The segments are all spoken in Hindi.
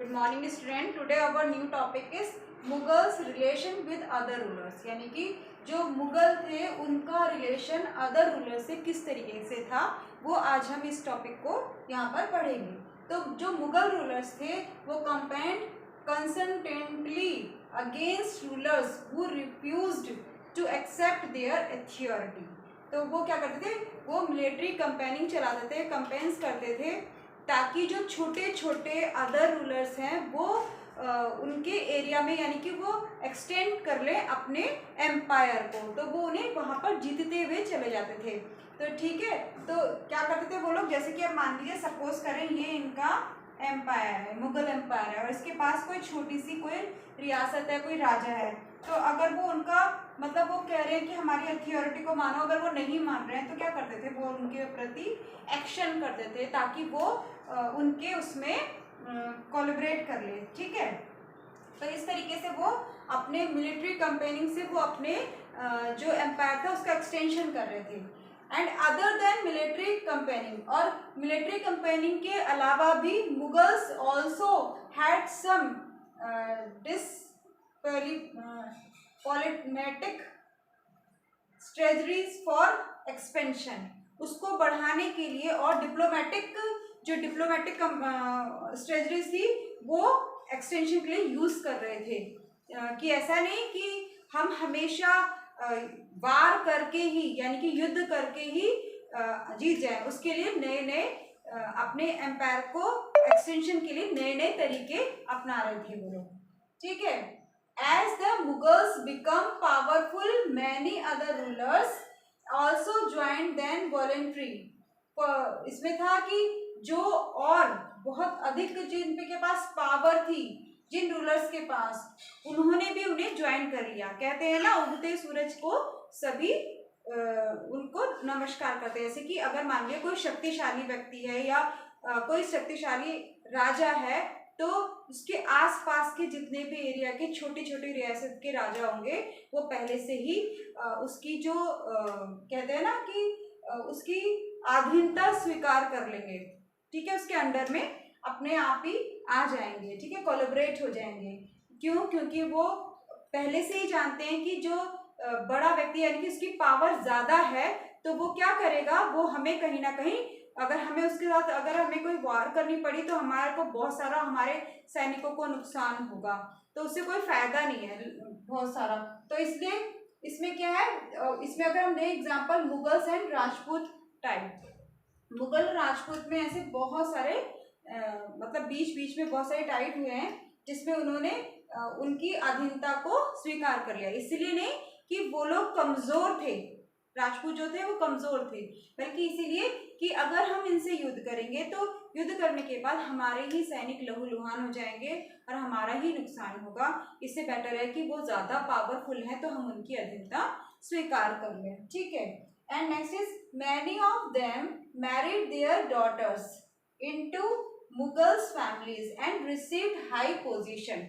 Good morning student. Today our new topic is Mughals relation with other rulers, यानी कि जो मुगल थे उनका रिलेशन अदर रूलर से किस तरीके से था, वो आज हम इस टॉपिक को यहाँ पर पढ़ेंगे। तो जो मुगल रूलर्स थे वो campaigned consistently against rulers who refused to accept their authority. तो वो क्या करते थे, वो मिलिट्री कंपेनिंग चलाते थे, कंपेन्स करते थे ताकि जो छोटे छोटे अदर रूलर्स हैं वो उनके एरिया में, यानी कि वो एक्सटेंड कर ले अपने एम्पायर को, तो वो उन्हें वहाँ पर जीतते हुए चले जाते थे। तो ठीक है, तो क्या करते थे वो लोग, जैसे कि अब मान लीजिए सपोज करें ये इनका एम्पायर है, मुगल एम्पायर है, और इसके पास कोई छोटी सी कोई रियासत है, कोई राजा है, तो अगर वो उनका मतलब वो कह रहे हैं कि हमारी अथॉरिटी को मानो, अगर वो नहीं मान रहे हैं तो क्या करते थे, वो उनके प्रति एक्शन करते थे ताकि वो उनके उसमें कोलैबोरेट कर ले। ठीक है, तो इस तरीके से वो अपने मिलिट्री कंपेनिंग से वो अपने जो एम्पायर था उसका एक्सटेंशन कर रहे थे। And other than military campaigning, और मिलिट्री कंपेनिंग के अलावा भी Mughals also had some politic strategies for expansion, उसको बढ़ाने के लिए, और डिप्लोमेटिक स्ट्रेटजीज थी वो एक्सटेंशन के लिए यूज कर रहे थे। कि ऐसा नहीं कि हम हमेशा वार करके ही, यानी कि युद्ध करके ही जीत जाए, उसके लिए नए नए अपने एम्पायर को एक्सटेंशन के लिए नए नए तरीके अपना रहे थे वो लोग। ठीक है, as the Mughals become powerful, many other rulers also joined them voluntarily। इसमें था कि जो और बहुत अधिक जिनके पास पावर थी, जिन रूलर्स के पास, उन्होंने भी उन्हें ज्वाइन कर लिया। कहते हैं ना, उगते सूरज को सभी उनको नमस्कार करते हैं। जैसे कि अगर मान लिया कोई शक्तिशाली व्यक्ति है या कोई शक्तिशाली राजा है, तो उसके आसपास के जितने भी एरिया के छोटी छोटी रियासत के राजा होंगे वो पहले से ही उसकी जो कहते हैं ना कि उसकी अधीनता स्वीकार कर लेंगे। ठीक है, उसके अंडर में अपने आप ही आ जाएंगे। ठीक है, कोलैबोरेट हो जाएंगे। क्यों? क्योंकि वो पहले से ही जानते हैं कि जो बड़ा व्यक्ति, यानी कि उसकी पावर ज्यादा है, तो वो क्या करेगा, वो हमें कहीं ना कहीं, अगर हमें उसके साथ अगर हमें कोई वार करनी पड़ी तो हमारे को बहुत सारा, हमारे सैनिकों को नुकसान होगा, तो उससे कोई फायदा नहीं है बहुत सारा। तो इसलिए इसमें क्या है, इसमें अगर हम दें example Mughals and Rajput type, Mughal Rajput में ऐसे बहुत सारे मतलब बीच बीच में बहुत सारे टाइप हुए हैं जिसमें उन्होंने उनकी अधीनता को स्वीकार कर लिया। इसलिए नहीं कि वो लोग कमजोर थे, राजपूत जो थे वो कमजोर थे, बल्कि इसीलिए कि अगर हम इनसे युद्ध करेंगे तो युद्ध करने के बाद हमारे ही सैनिक लहूलुहान हो जाएंगे और हमारा ही नुकसान होगा। इससे बेटर है कि वो ज्यादा पावरफुल है तो हम उनकी अधीनता स्वीकार कर लें। ठीक है, and next is many of them married their daughters into Mughals families and received high position.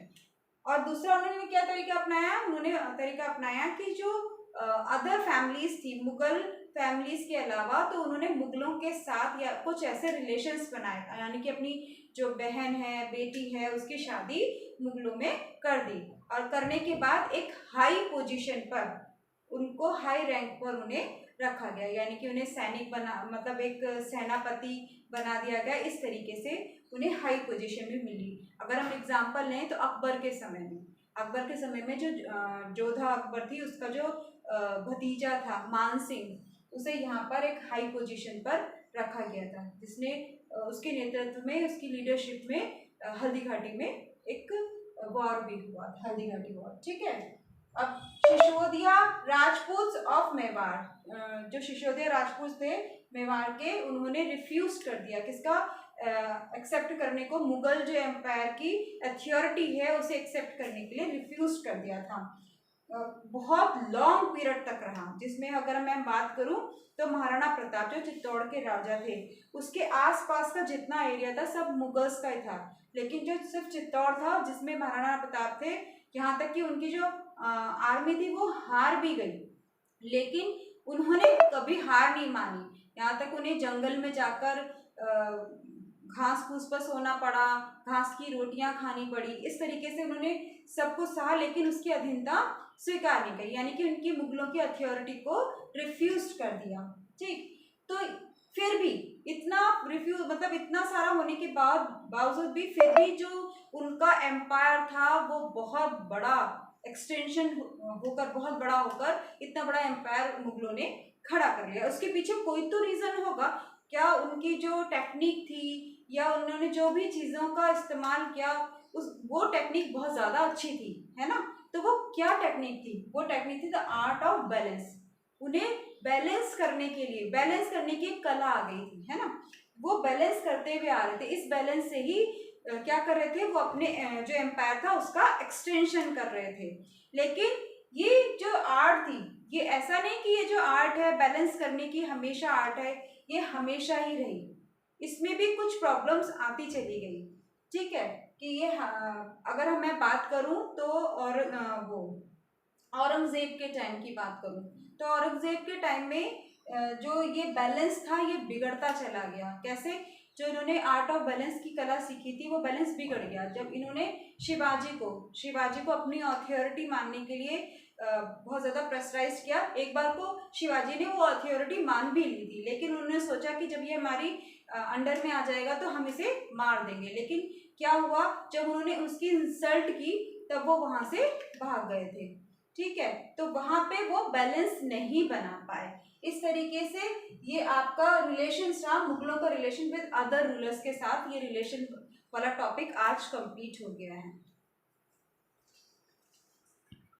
और दूसरा उन्होंने क्या तरीका अपनाया, उन्होंने तरीका अपनाया कि जो अदर फैमिलीज थी मुगल फैमिलीज के अलावा, तो उन्होंने मुगलों के साथ या कुछ ऐसे रिलेशंस बनाए, यानी कि अपनी जो बहन है, बेटी है, उसकी शादी मुगलों में कर दी, और करने के बाद एक हाई पोजीशन पर, उनको हाई रैंक पर उन्हें रखा गया, यानी कि उन्हें सैनिक बना, मतलब एक सेनापति बना दिया गया। इस तरीके से उन्हें हाई पोजीशन भी मिली। अगर हम एग्जाम्पल लें तो अकबर के समय में जो जोधा अकबर थी, उसका जो भतीजा था मान सिंह, उसे यहाँ पर एक हाई पोजीशन पर रखा गया था, जिसने उसके नेतृत्व में, उसकी लीडरशिप में हल्दी घाटी में एक वॉर भी हुआ था, हल्दी घाटी वॉर। ठीक है, अब सिसोदिया राजपूत ऑफ मेवाड़, जो सिसोदिया राजपूत थे मेवाड़ के, उन्होंने रिफ्यूज कर दिया किसका, एक्सेप्ट करने को, मुगल जो एम्पायर की अथॉरिटी है उसे एक्सेप्ट करने के लिए रिफ्यूज कर दिया था। बहुत लॉन्ग पीरियड तक रहा, जिसमें अगर मैं बात करूं तो महाराणा प्रताप जो चित्तौड़ के राजा थे, उसके आसपास का जितना एरिया था सब मुगल्स का ही था, लेकिन जो सिर्फ चित्तौड़ था जिसमें महाराणा प्रताप थे, यहाँ तक कि उनकी जो आर्मी थी वो हार भी गई, लेकिन उन्होंने कभी हार नहीं मानी। यहाँ तक उन्हें जंगल में जाकर घास फूस पर सोना पड़ा, घास की रोटियां खानी पड़ी, इस तरीके से उन्होंने सब कुछ सहा, लेकिन उसकी अधीनता स्वीकार नहीं करी, यानी कि उनकी मुगलों की अथॉरिटी को रिफ्यूज कर दिया। ठीक, तो फिर भी इतना रिफ्यूज, मतलब इतना सारा होने के बावजूद भी फिर भी जो उनका एम्पायर था वो बहुत बड़ा एक्सटेंशन होकर, बहुत बड़ा होकर इतना बड़ा एम्पायर मुगलों ने खड़ा कर लिया। उसके पीछे कोई तो रीजन होगा, क्या उनकी जो टेक्निक थी या उन्होंने जो भी चीजों का इस्तेमाल किया उस वो टेक्निक बहुत ज्यादा अच्छी थी, है ना। तो वो क्या टेक्निक थी? वो टेक्निक थी द आर्ट ऑफ बैलेंस। उन्हें बैलेंस करने के लिए, बैलेंस करने की एक कला आ गई थी, है ना। वो बैलेंस करते हुए आ रहे थे, इस बैलेंस से ही क्या कर रहे थे, वो अपने जो एम्पायर था उसका एक्सटेंशन कर रहे थे। लेकिन ये जो आर्ट थी, ये ऐसा नहीं कि ये जो आर्ट है बैलेंस करने की हमेशा आर्ट है, ये हमेशा ही रही, इसमें भी कुछ प्रॉब्लम्स आती चली गई। ठीक है, कि ये अगर मैं बात करूं तो, और वो औरंगजेब के टाइम की बात करूं तो औरंगजेब के टाइम में जो ये बैलेंस था ये बिगड़ता चला गया। कैसे? जो इन्होंने आर्ट ऑफ बैलेंस की कला सीखी थी वो बैलेंस बिगड़ गया जब इन्होंने शिवाजी को अपनी अथॉरिटी मानने के लिए बहुत ज्यादा प्रेशराइज किया। एक बार को शिवाजी ने वो अथॉरिटी मान भी ली थी, लेकिन उन्होंने सोचा कि जब ये हमारी अंडर में आ जाएगा तो हम इसे मार देंगे। लेकिन क्या हुआ, जब उन्होंने उसकी इंसल्ट की तब वो वहां से भाग गए थे। ठीक है, तो वहां पे वो बैलेंस नहीं बना पाए। इस तरीके से ये आपका रिलेशन था, मुगलों का रिलेशन विद अदर रूलर्स के साथ, ये रिलेशन वाला टॉपिक आज कंप्लीट हो गया है।